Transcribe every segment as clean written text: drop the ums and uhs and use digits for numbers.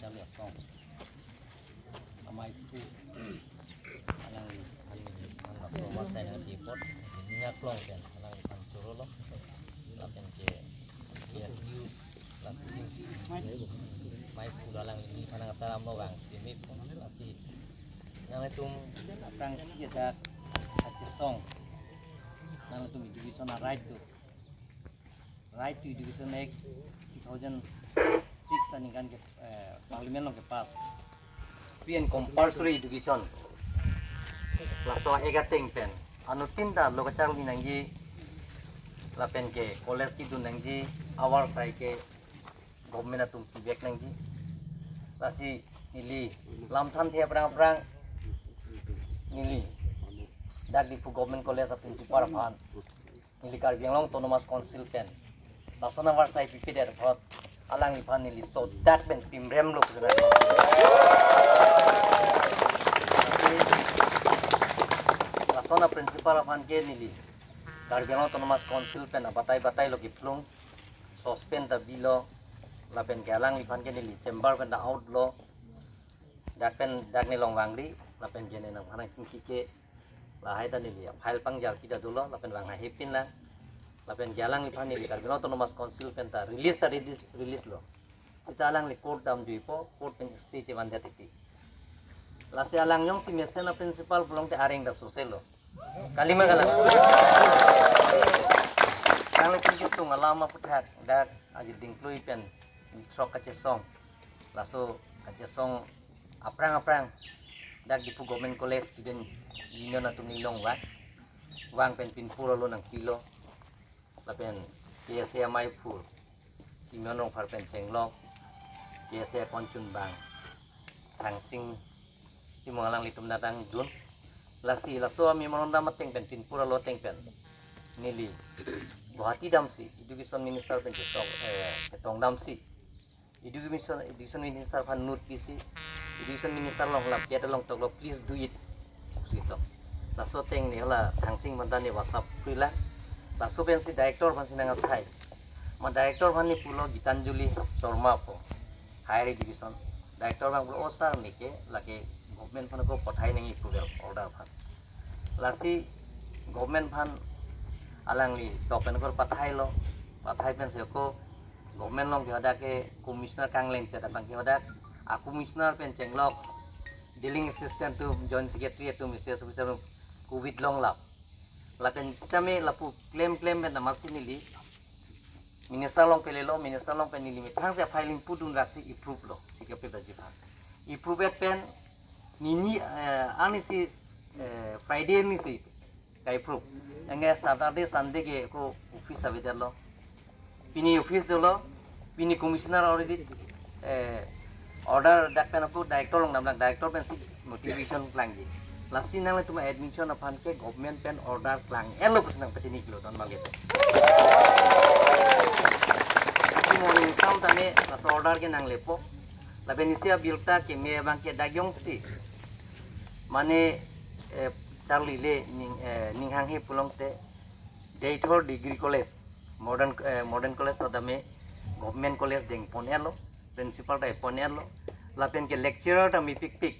cari song amai tu alang alang somat saya dengan dipot minyak long kan alang pancuro lo lapen ke PSU lasi mai pu alang ini alang taram lo bang sini lasi yang itu tang si ada aceh song yang itu education right to education act 2006 ani kan ke parliament ke pas pian compulsory education laso egateng pen anu tinda lokachang binangji lapen ke college ki dunangji awar sai ke government atum tibek nangji lasi nili lamthan thia prang nili dak di government college of principal phan nili kar bianglong autonomous council pen lasona war sai pipi der thot alang iphan nili so that ben timrem lo kena lasona principal phan ke nili kar bianglong autonomous council pen batai lo kiplung suspend the bilo lapen ke alang iphan ke nili chamber pen da out lo dak ni long wangri lapen jene nang phanang chingki ke la hai ta nili file pangjar kita dulu lapen wang hipin la lapen jalang iphan nili kar bianglong autonomous council pen ta release lo sita alang li court dam duipo court pen stage wanda titi lasi alang yong si mesena principal belum te areng da sosial lo kalima galang kang pinju tung alama puthak dak aji dingklui pen trok kace song laso kace song aprang dak di government college student union atung nilong wang pen pin puro lo nang kilo lapen KSA mai pur simonong farpen cenglok KSA koncun bang tangsing si mengalang litum datang dun lasi laso mi mononda mateng pen pin pura lo teng pen nili Guwahati damsi education minister pen ketong damsi education minister fan nur kisi education minister long lap ya long tok lo please do it sito laso teng ni hala tangsing mandani whatsapp frila laso pen si director fan sinang thai ma director fan ni pulo Gitanjuli Sharma po higher education director bang pulo osar nike lake government fan ko pathai nang program order fan lasi government fan alang li topen ko pathai pen se ko government long hada ke commissioner kangleng chata bang hada a commissioner pen chenglok dealing assistant to joint secretary to mrs officer covid long lap lapen sisteme lapu claim ben namasi nili minister long pelelo minister long pen nili thang se filing pudun raksi approve lo sikape bajipa approve pen nini ani si friday ni si kai approve enga saturday sunday ke ko office avedar lo pini office dolo pini commissioner already order dak pen aku director long namlang director pen si motivation langji lasi nang tuma admission apan ke government pen order klang elo pusnang petini kilo don malgeto si morning sam tane las order ke nang lepo la benisia bilta ke me bang ke dagyong si mane Charlie le ning hang he pulong te Daythor degree college modern college to dame government college deng ponelo principal ta ponelo lapen ke lecturer ta mi pik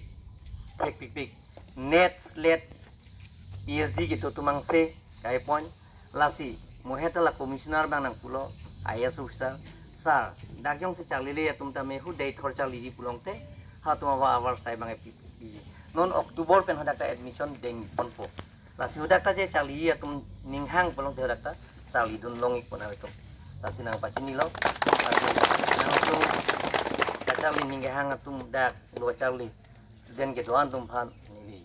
net slate ESD gitu tumang se kai pon lasi moheta la commissioner bang nang pulo IAS officer sar dagyong se Charlie le tum ta me hu Daythor Charlie ji pulong te ha tuma wa awar sai bang non Oktober pen hadakta admission deng ponpo lasi hadakta je Charlie atum ninghang pulong te hadakta Charlie dun longik pon itu lasi nang pacini lo lasi nang tu Charlie ninghang atum dak lo Charlie student ke doan tum phan nili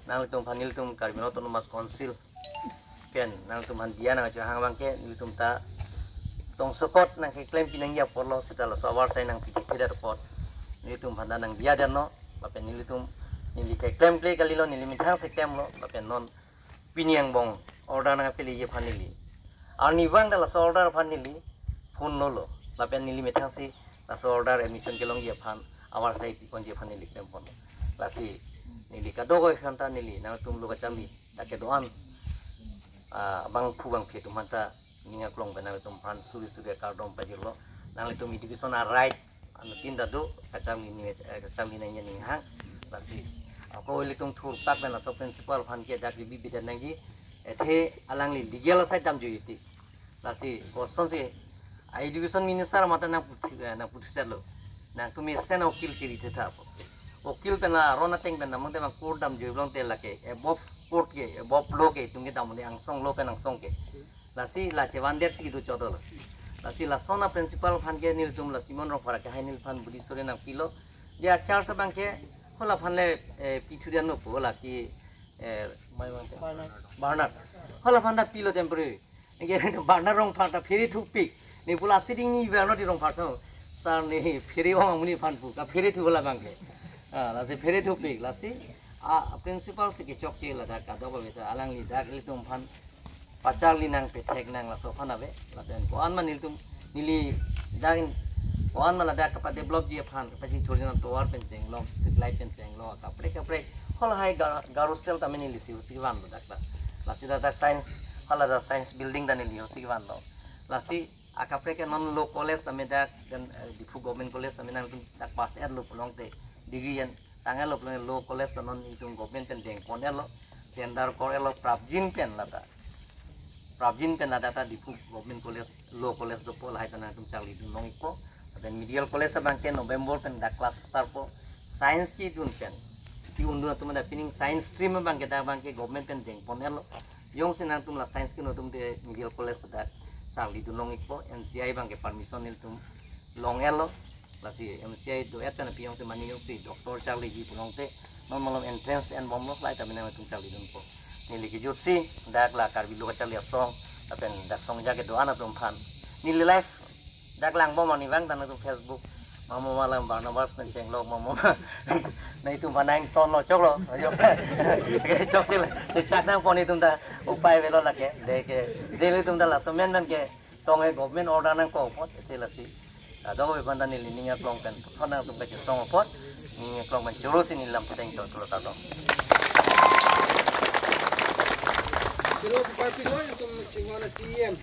nang tum phanil tum karbino autonomous council pen nang tum han dia nang hang bangke nili tum ta tong sokot nang ke claim pinang ya porlo setala sawar sai nang pikir report nili tum handa nang dia dan no lapen nili tum nili ke claim play kali lo nili mithang se claim lo lapen non piniang bong order nang peli ye phanili arni wang dala so order phanili phone no lo lapen nili mithang si la so order admission kelong ye phan awar sai pon je phanili claim pon lasi nili ka dogo khanta nili nang tum lo chali take doan bang phu bang phe tum hanta ninga klong bana tum phan suri ka dom pajilo nang tum education right anu tinda do kacang ini ning hang lasi ko litung thur tak na so principal phan ke dak bi bidan nangi ethe alang li legal side dam juiti lasi koson se education minister mata na putisar lo na tumi sen okil chiri the tha okil pena rona teng pena mode ma court dam juiblong te lake above court ke above law ke tungi dam ne angsong lo pen angsong ke lasi la chewan der si du chodol lasi la sona principal phan ke nil tum la simon ro fara ke hai nil phan budi sore na kilo je achar sa bang ke hola phan le pithudian no pola ki mai bang barnard hola phan da pilo temporary ke barnard rong phan ta pheri thuk pik ni pula sitting ni ver not rong pharso sar ni pheri wang muni phan pu ka pheri thu hola bang ke lasi pheri thuk pik lasi principal se ke chok che la da ka do ba beta alang li dak li tum phan pacar linang petek nang la sofa nabe la den ko an manil tum nili dagin ko an mala dak pa develop ji phan pa ji thori na tower penceng long street light penceng lo kapre hol hai garostel ta menili si wan lo dak la si da science hala da science building da nili si wan lo la si akapre ke non lo college ta me dak dan difu government college ta menang tum dak pas er lo long te degree yan tangal lo college ta non itung government penceng kon lo tendar ko lo prabjin pen la ta Prabjin pen ada di government college law college do pol hai tanah tum chali dun nong iko dan medical college ta bangke November pen da class start po science ki dun pen ti undu tum da fining science stream bangke da bangke government pen deng ponel yong sinan tum la science ki no tum de medical college da chali dun nong iko NCI bangke permission nil tum long elo la si MCI do eta na piong te mani yo ti doctor chali ji punong te non malom entrance and bomlo lai ta mina tum chali dun po nili ki jutsi dak la kar bilu kacal ya song tapen dak song jage doana tum phan nili live dak lang bom ani wang tan tum Facebook mamo malam barna bas penceng lo mamo na itu manang ton lo chok lo yo ke chok sile chak nang poni tum da upai velo la ke de ke dele tum da la somen nan ke tong e government order nang ko pot te la si do be ban dan nili ninga klong kan thona tum ke song pot ninga klong man juro sin lam peteng to to ta do Kilo 5 kilo yung tum chingona CM